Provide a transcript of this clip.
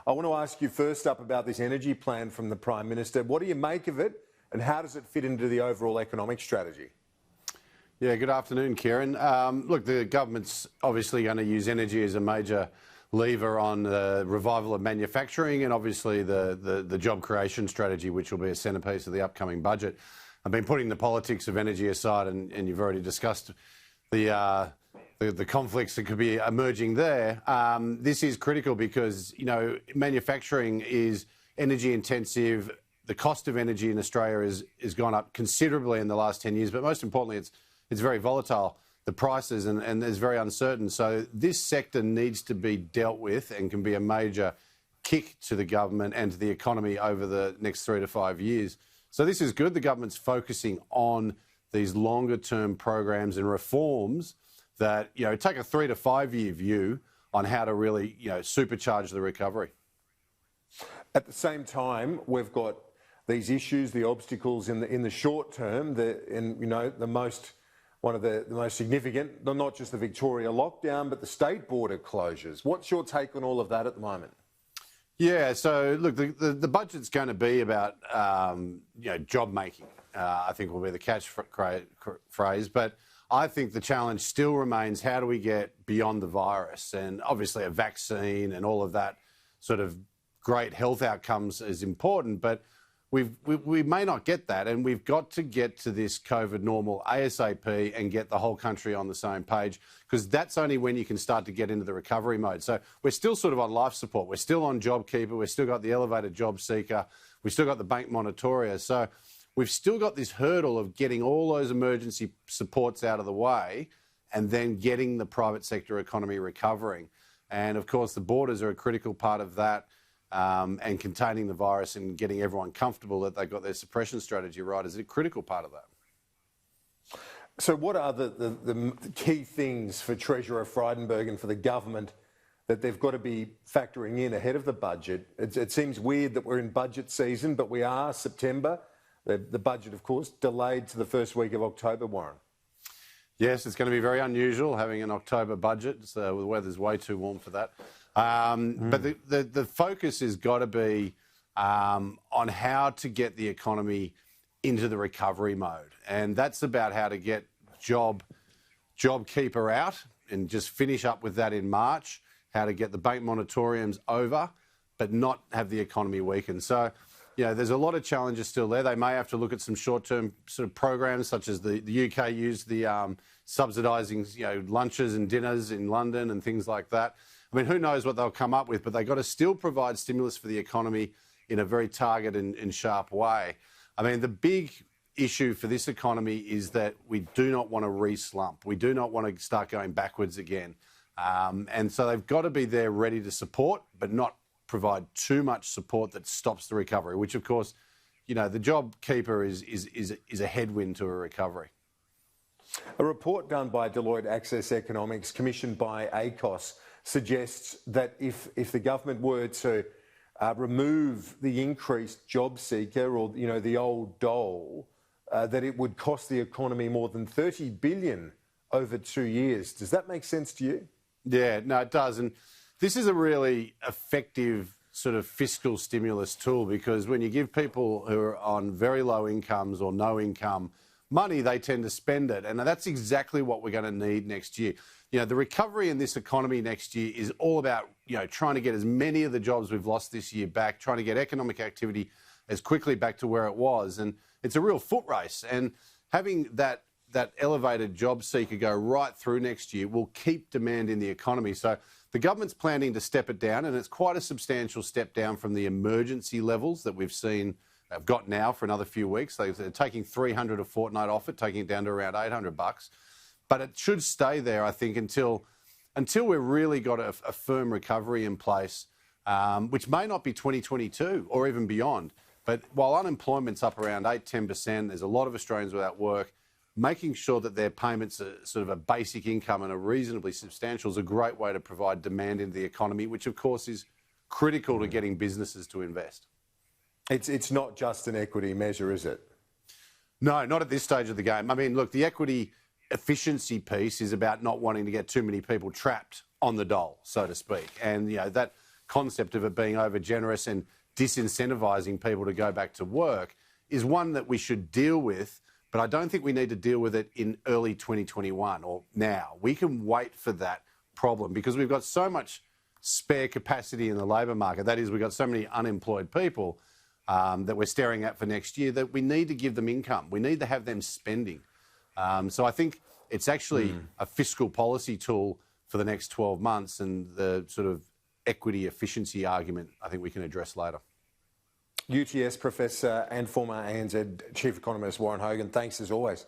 I want to ask you first up about this energy plan from the Prime Minister. What do you make of it, and how does it fit into the overall economic strategy? Yeah, good afternoon, Kieran. Look, the government's obviously going to use energy as a major lever on the revival of manufacturing and obviously the job creation strategy, which will be a centrepiece of the upcoming budget. I've been putting the politics of energy aside, and you've already discussed the conflicts that could be emerging there. This is critical because, you know, manufacturing is energy intensive. The cost of energy in Australia has gone up considerably in the last 10 years, but most importantly, it's very volatile, the prices, and it's very uncertain. So this sector needs to be dealt with and can be a major kick to the government and to the economy over the next 3 to 5 years. So this is good. The government's focusing on these longer term programs and reforms that, you know, take a 3 to 5 year view on how to really, you know, supercharge the recovery. At the same time, we've got these issues, the obstacles in the short term, one of the most significant, not just the Victoria lockdown, but the state border closures. What's your take on all of that at the moment? Yeah, so look, the budget's going to be about job making. I think will be the catchphrase, but I think the challenge still remains: how do we get beyond the virus? And obviously, a vaccine and all of that sort of great health outcomes is important, but we may not get that, and we've got to get to this COVID normal ASAP and get the whole country on the same page, because that's only when you can start to get into the recovery mode. So we're still sort of on life support. We're still on JobKeeper. We've still got the elevated job seeker. We've still got the bank moratorium. So we've still got this hurdle of getting all those emergency supports out of the way and then getting the private sector economy recovering. And of course, the borders are a critical part of that. And containing the virus and getting everyone comfortable that they've got their suppression strategy right is a critical part of that. So what are the key things for Treasurer Frydenberg and for the government that they've got to be factoring in ahead of the budget? It seems weird that we're in budget season, but we are September. The budget, of course, delayed to the first week of October, Warren. Yes, it's going to be very unusual having an October budget. So the weather's way too warm for that. But the focus has got to be on how to get the economy into the recovery mode. And that's about how to get JobKeeper out and just finish up with that in March, how to get the bank moratoriums over, but not have the economy weaken. So, you know, there's a lot of challenges still there. They may have to look at some short-term sort of programs, such as the UK used the subsidising, you know, lunches and dinners in London and things like that. I mean, who knows what they'll come up with, but they've got to still provide stimulus for the economy in a very targeted and sharp way. I mean, the big issue for this economy is that we do not want to re-slump. We do not want to start going backwards again. And so they've got to be there ready to support, but not provide too much support that stops the recovery, which, of course, you know, the JobKeeper is a headwind to a recovery. A report done by Deloitte Access Economics, commissioned by ACOS, suggests that if the government were to remove the increased job seeker, or, you know, the old dole, that it would cost the economy more than $30 billion over 2 years. Does that make sense to you? Yeah, no, it does. And this is a really effective sort of fiscal stimulus tool, because when you give people who are on very low incomes or no income money, they tend to spend it. And that's exactly what we're going to need next year. You know, the recovery in this economy next year is all about, you know, trying to get as many of the jobs we've lost this year back, trying to get economic activity as quickly back to where it was. And it's a real foot race. And having that elevated job seeker go right through next year will keep demand in the economy. So the government's planning to step it down, and it's quite a substantial step down from the emergency levels that we've seen, have got now for another few weeks. They're taking $300 a fortnight off it, taking it down to around $800. But it should stay there, I think, until we've really got a firm recovery in place, which may not be 2022 or even beyond. But while unemployment's up around 8-10%, there's a lot of Australians without work. Making sure that their payments are sort of a basic income and are reasonably substantial is a great way to provide demand into the economy, which of course is critical to getting businesses to invest. It's not just an equity measure, is it? No, not at this stage of the game. I mean, look, the equity efficiency piece is about not wanting to get too many people trapped on the dole, so to speak. And, you know, that concept of it being over-generous and disincentivising people to go back to work is one that we should deal with, but I don't think we need to deal with it in early 2021 or now. We can wait for that problem because we've got so much spare capacity in the labour market. That is, we've got so many unemployed people that we're staring at for next year that we need to give them income. We need to have them spending. So I think it's actually a fiscal policy tool for the next 12 months, and the sort of equity efficiency argument I think we can address later. UTS Professor and former ANZ Chief Economist Warren Hogan, thanks as always.